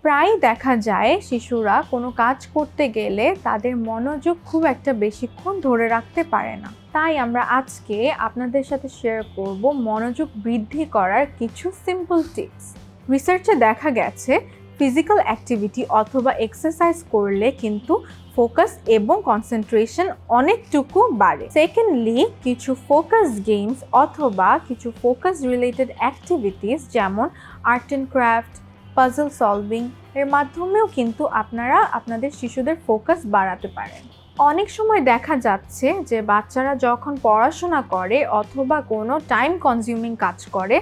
প্রায় দেখা যায় শিশুরা কোনো কাজ করতে গেলে তাদের মনোযোগ খুব একটা বেশিক্ষণ ধরে রাখতে পারে না। তাই আমরা আজকে আপনাদের সাথে শেয়ার করব মনোযোগ বৃদ্ধি করার কিছু সিম্পল টিপস। রিসার্চে দেখা গেছে ফিজিক্যাল অ্যাক্টিভিটি অথবা এক্সারসাইজ করলে কিন্তু ফোকাস এবং কনসেন্ট্রেশন অনেকটুকু বাড়ে। সেকেন্ডলি, কিছু ফোকাস গেমস অথবা কিছু ফোকাস রিলেটেড অ্যাক্টিভিটিস যেমন art and craft, puzzle solving এর মাধ্যমেও কিন্তু আপনারা আপনাদের শিশুদের ফোকাস বাড়াতে পারেন। অনেক সময় দেখা যাচ্ছে যে বাচ্চারা যখন পড়াশোনা করে অথবা কোনো টাইম কনজিউমিং কাজ করে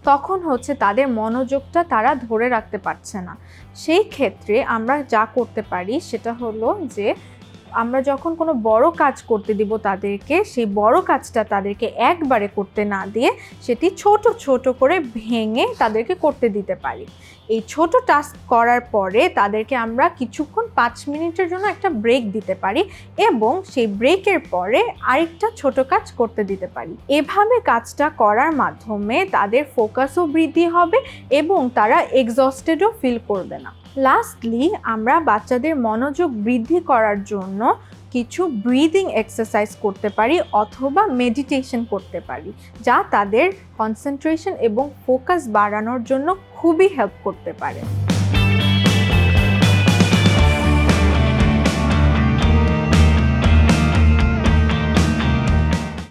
তখন তাদের মনোযোগটা তারা ধরে রাখতে পারছে না। সেই ক্ষেত্রে আমরা যা করতে পারি সেটা হলো যে আমরা যখন কোনো বড় কাজ করতে দিব তাদেরকে, সেই বড় কাজটা তাদেরকে একবারে করতে না দিয়ে সেটি ছোট ছোট করে ভেঙে তাদেরকে করতে দিতে পারি। এই ছোট টাস্ক করার পরে তাদেরকে আমরা কিছুক্ষণ 5 মিনিটের জন্য একটা ব্রেক দিতে পারি এবং সেই ব্রেকের পরে আরেকটা ছোট কাজ করতে দিতে পারি। এভাবে কাজটা করার মাধ্যমে তাদের ফোকাসও বৃদ্ধি হবে এবং তারা এক্সস্টেডও ফিল করবে না। লাস্টলি, আমরা বাচ্চাদের মনোযোগ বৃদ্ধি করার জন্য কিছু ব্রিদিং এক্সারসাইজ করতে পারি অথবা মেডিটেশন করতে পারি, যা তাদের কনসেন্ট্রেশন এবং ফোকাস বাড়ানোর জন্য খুবই হেল্প করতে পারে।